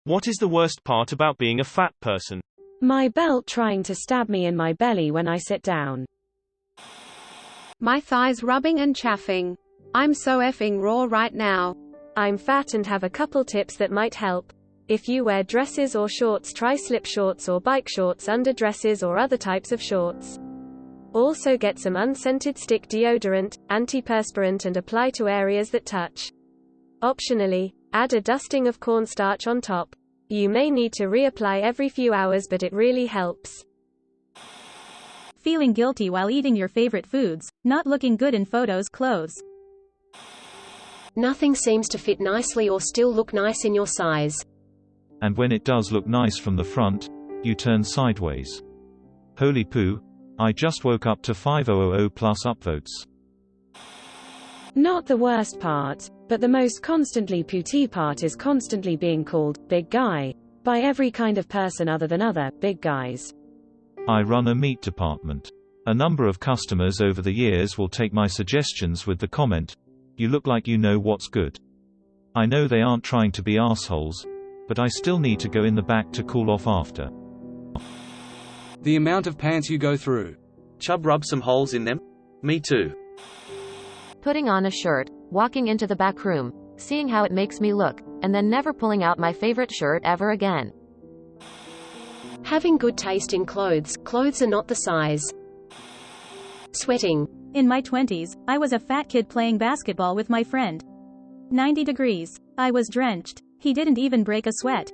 What is the worst part about being a fat person? My belt trying to stab me in my belly when I sit down. My thighs rubbing and chaffing. I'm so effing raw right now. I'm fat and have a couple tips that might help. If you wear dresses or shorts, try slip shorts or bike shorts under dresses or other types of shorts. Also get some unscented stick deodorant, antiperspirant, and apply to areas that touch. Optionally, add a dusting of cornstarch on top. You may need to reapply every few hours, but it really helps. Feeling guilty while eating your favorite foods, not looking good in photos, clothes. Nothing seems to fit nicely or still look nice in your size. And when it does look nice from the front, you turn sideways. Holy poo, I just woke up to 5000 plus upvotes. Not the worst part, but the most constantly pooty part is constantly being called big guy by every kind of person other than other big guys. I run a meat department. A number of customers over the years will take my suggestions with the comment, "You look like you know what's good." I know they aren't trying to be assholes, but I still need to go in the back to cool off after. The amount of pants you go through. Chub rub some holes in them? Me too. Putting on a shirt, walking into the back room, seeing how it makes me look, and then never pulling out my favorite shirt ever again. Having good taste in clothes. Clothes are not the size. Sweating. In my 20s, I was a fat kid playing basketball with my friend. 90 degrees. I was drenched. He didn't even break a sweat.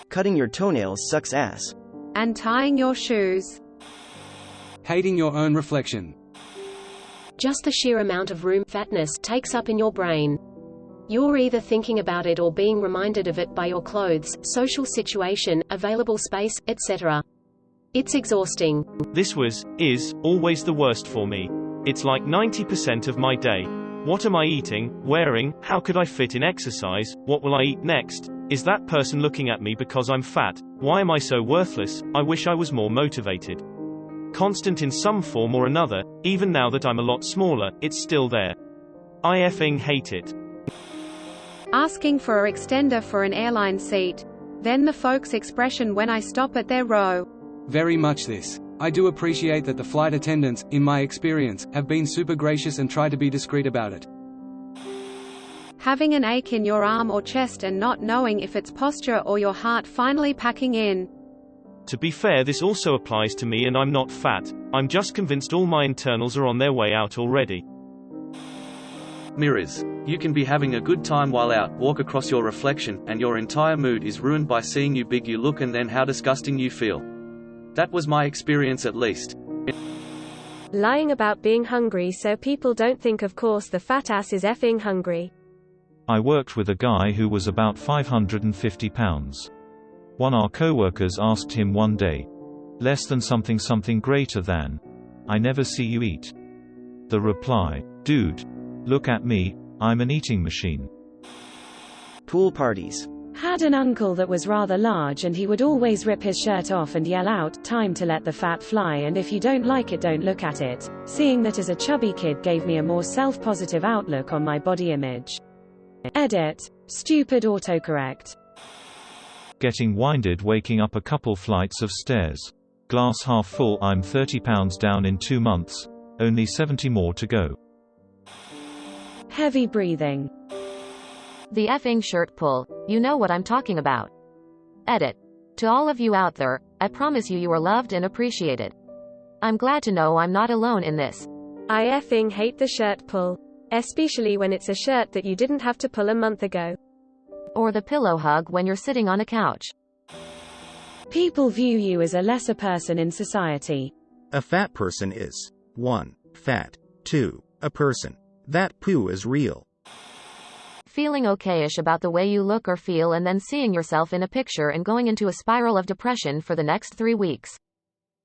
Cutting your toenails sucks ass. And tying your shoes. Hating your own reflection. Just the sheer amount of room fatness takes up in your brain. You're either thinking about it or being reminded of it by your clothes, social situation, available space, etc. It's exhausting. This is always the worst for me. It's like 90% of my day. What am I eating, wearing, how could I fit in exercise, what will I eat next? Is that person looking at me because I'm fat? Why am I so worthless? I wish I was more motivated. Constant in some form or another, even now that I'm a lot smaller, it's still there. I effing hate it. Asking for an extender for an airline seat. Then the folks' expression when I stop at their row. Very much this. I do appreciate that the flight attendants, in my experience, have been super gracious and try to be discreet about it. Having an ache in your arm or chest and not knowing if it's posture or your heart finally packing in. To be fair, this also applies to me, and I'm not fat. I'm just convinced all my internals are on their way out already. Mirrors. You can be having a good time while out, walk across your reflection, and your entire mood is ruined by seeing you big you look and then how disgusting you feel. That was my experience at least. Lying about being hungry so people don't think, of course the fat ass is effing hungry. I worked with a guy who was about 550 pounds. One of our co-workers asked him one day, "Less than something greater than. I never see you eat." The reply, "Dude, look at me, I'm an eating machine." Pool parties. Had an uncle that was rather large and he would always rip his shirt off and yell out, "Time to let the fat fly, and if you don't like it, don't look at it." Seeing that as a chubby kid gave me a more self-positive outlook on my body image. Edit. Stupid autocorrect. Getting winded waking up a couple flights of stairs. Glass half full, I'm 30 pounds down in 2 months. Only 70 more to go. Heavy breathing. The effing shirt pull, you know what I'm talking about. Edit. To all of you out there, I promise you are loved and appreciated. I'm glad to know I'm not alone in this. I effing hate the shirt pull. Especially when it's a shirt that you didn't have to pull a month ago. Or the pillow hug when you're sitting on a couch. People view you as a lesser person in society. A fat person is 1. Fat. 2. A person. That poo is real. Feeling okayish about the way you look or feel and then seeing yourself in a picture and going into a spiral of depression for the next 3 weeks.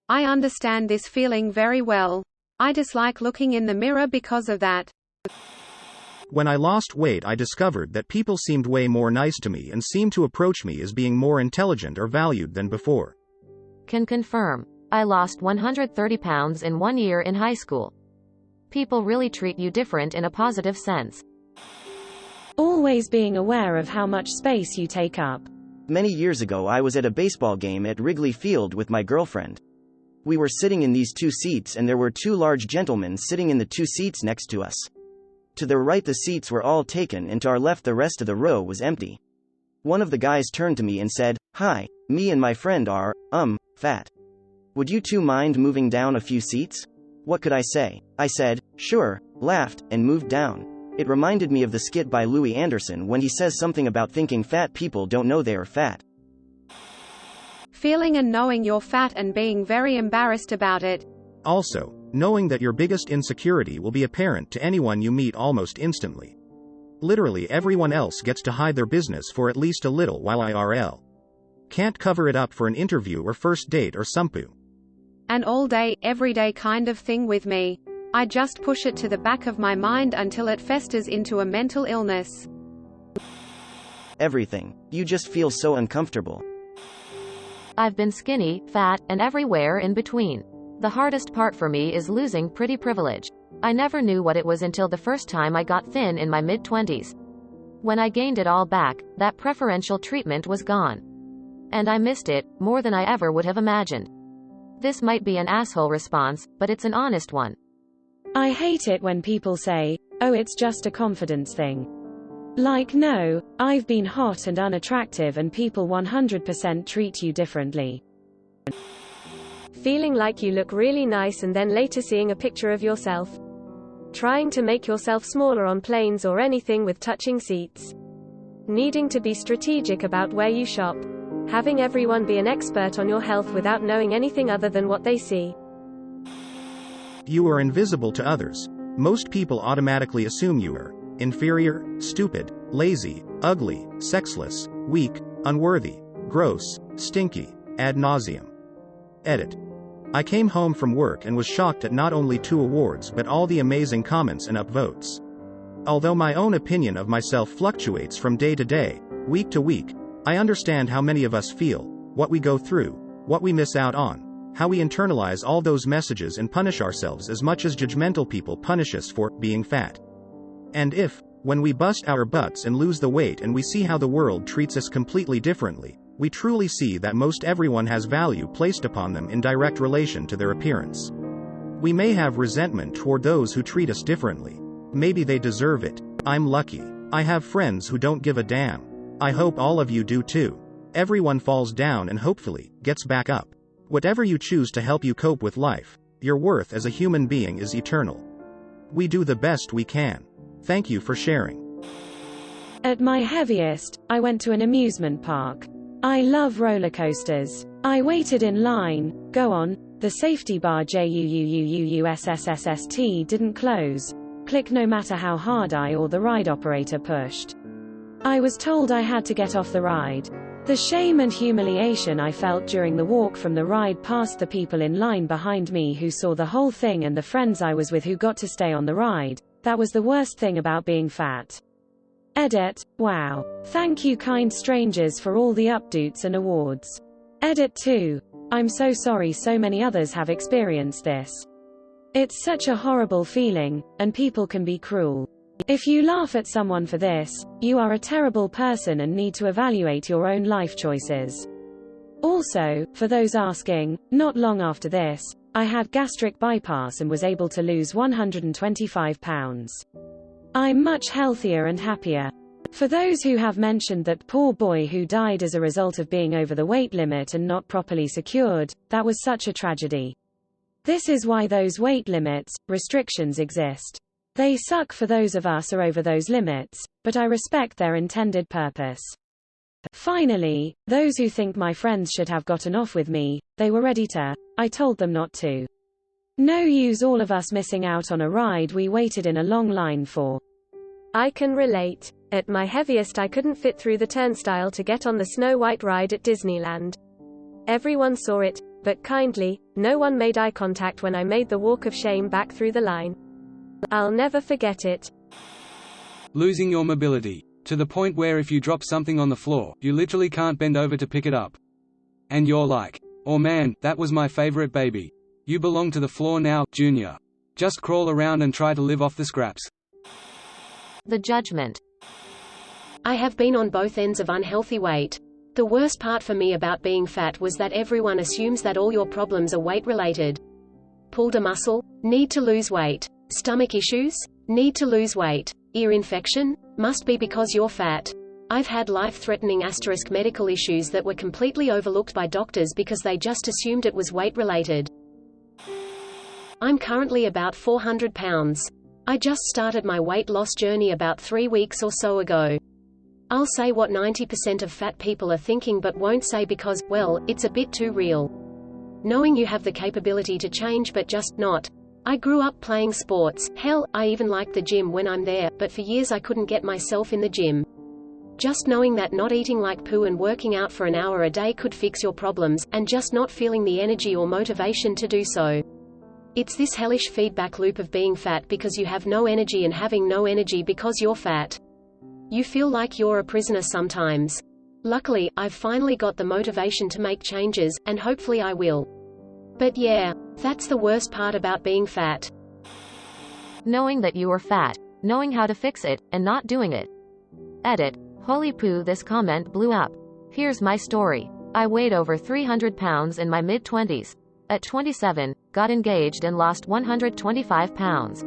I understand this feeling very well. I dislike looking in the mirror because of that. When I lost weight, I discovered that people seemed way more nice to me and seemed to approach me as being more intelligent or valued than before. Can confirm. I lost 130 pounds in 1 year in high school. People really treat you different in a positive sense. Always being aware of how much space you take up. Many years ago, I was at a baseball game at Wrigley Field with my girlfriend. We were sitting in these 2 seats, and there were 2 large gentlemen sitting in the 2 seats next to us. To their right, the seats were all taken, and to our left, the rest of the row was empty. One of the guys turned to me and said, "Hi, me and my friend are, fat. Would you two mind moving down a few seats?" What could I say? I said, "Sure," laughed, and moved down. It reminded me of the skit by Louis Anderson when he says something about thinking fat people don't know they are fat. Feeling and knowing you're fat and being very embarrassed about it. Also, knowing that your biggest insecurity will be apparent to anyone you meet almost instantly. Literally everyone else gets to hide their business for at least a little while IRL. Can't cover it up for an interview or first date or somepoo. An all-day, everyday kind of thing with me. I just push it to the back of my mind until it festers into a mental illness. Everything. You just feel so uncomfortable. I've been skinny, fat, and everywhere in between. The hardest part for me is losing pretty privilege. I never knew what it was until the first time I got thin in my mid-20s. When I gained it all back, that preferential treatment was gone. And I missed it, more than I ever would have imagined. This might be an asshole response, but it's an honest one. I hate it when people say, "Oh, it's just a confidence thing." Like, no, I've been hot and unattractive and people 100% treat you differently. Feeling like you look really nice and then later seeing a picture of yourself. Trying to make yourself smaller on planes or anything with touching seats. Needing to be strategic about where you shop. Having everyone be an expert on your health without knowing anything other than what they see. You are invisible to others. Most people automatically assume you are inferior, stupid, lazy, ugly, sexless, weak, unworthy, gross, stinky, ad nauseum. Edit. I came home from work and was shocked at not only 2 awards but all the amazing comments and upvotes. Although my own opinion of myself fluctuates from day to day, week to week, I understand how many of us feel, what we go through, what we miss out on, how we internalize all those messages and punish ourselves as much as judgmental people punish us for being fat. And if, when we bust our butts and lose the weight and we see how the world treats us completely differently, we truly see that most everyone has value placed upon them in direct relation to their appearance. We may have resentment toward those who treat us differently. Maybe they deserve it. I'm lucky. I have friends who don't give a damn. I hope all of you do too. Everyone falls down and hopefully gets back up. Whatever you choose to help you cope with life, your worth as a human being is eternal. We do the best we can. Thank you for sharing. At my heaviest, I went to an amusement park. I love roller coasters. I waited in line. Go on. The safety bar JUUUUUSSSST didn't close. Click no matter how hard I or the ride operator pushed. I was told I had to get off the ride. The shame and humiliation I felt during the walk from the ride past the people in line behind me who saw the whole thing and the friends I was with who got to stay on the ride, that was the worst thing about being fat. Edit. Wow. Thank you kind strangers for all the updates and awards. Edit 2. I'm so sorry so many others have experienced this. It's such a horrible feeling, and people can be cruel. If you laugh at someone for this, you are a terrible person and need to evaluate your own life choices. Also, for those asking, not long after this, I had gastric bypass and was able to lose 125 pounds. I'm much healthier and happier. For those who have mentioned that poor boy who died as a result of being over the weight limit and not properly secured, that was such a tragedy. This is why those weight limits, restrictions exist. They suck for those of us who are over those limits, but I respect their intended purpose. Finally, those who think my friends should have gotten off with me, they were ready to. I told them not to. No use all of us missing out on a ride we waited in a long line for. I can relate. At my heaviest I couldn't fit through the turnstile to get on the Snow White ride at Disneyland. Everyone saw it, but kindly, no one made eye contact when I made the walk of shame back through the line. I'll never forget it. Losing your mobility. To the point where if you drop something on the floor, you literally can't bend over to pick it up. And you're like, "Oh man, that was my favorite baby. You belong to the floor now, Junior. Just crawl around and try to live off the scraps." The judgment. I have been on both ends of unhealthy weight. The worst part for me about being fat was that everyone assumes that all your problems are weight-related. Pulled a muscle? Need to lose weight. Stomach issues? Need to lose weight. Ear infection? Must be because you're fat. I've had life-threatening medical issues that were completely overlooked by doctors because they just assumed it was weight-related. I'm currently about 400 pounds. I just started my weight loss journey about 3 weeks or so ago. I'll say what 90% of fat people are thinking but won't say because, well, it's a bit too real. Knowing you have the capability to change but just not. I grew up playing sports, hell, I even like the gym when I'm there, but for years I couldn't get myself in the gym. Just knowing that not eating like poo and working out for an hour a day could fix your problems, and just not feeling the energy or motivation to do so. It's this hellish feedback loop of being fat because you have no energy and having no energy because you're fat. You feel like you're a prisoner sometimes. Luckily, I've finally got the motivation to make changes, and hopefully I will. But yeah, that's the worst part about being fat. Knowing that you are fat, knowing how to fix it, and not doing it. Edit. Holy poo, this comment blew up. Here's my story. I weighed over 300 pounds in my mid-20s. At 27, got engaged and lost 125 pounds.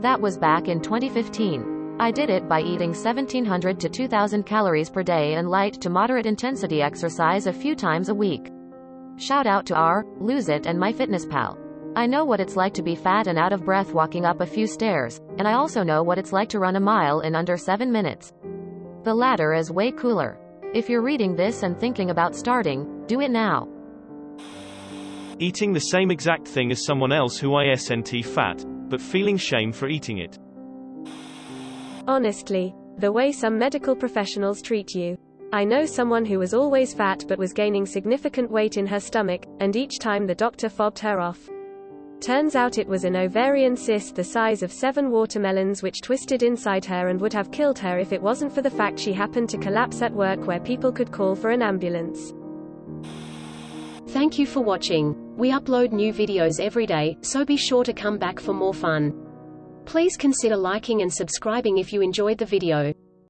That was back in 2015. I did it by eating 1,700 to 2,000 calories per day and light to moderate intensity exercise a few times a week. Shout out to Lose It and MyFitnessPal. I know what it's like to be fat and out of breath walking up a few stairs, and I also know what it's like to run a mile in under 7 minutes. The latter is way cooler. If you're reading this and thinking about starting, do it now. Eating the same exact thing as someone else who isn't fat, but feeling shame for eating it. Honestly, the way some medical professionals treat you. I know someone who was always fat but was gaining significant weight in her stomach, and each time the doctor fobbed her off. Turns out it was an ovarian cyst the size of 7 watermelons which twisted inside her and would have killed her if it wasn't for the fact she happened to collapse at work where people could call for an ambulance. Thank you for watching. We upload new videos every day, so be sure to come back for more fun. Please consider liking and subscribing if you enjoyed the video.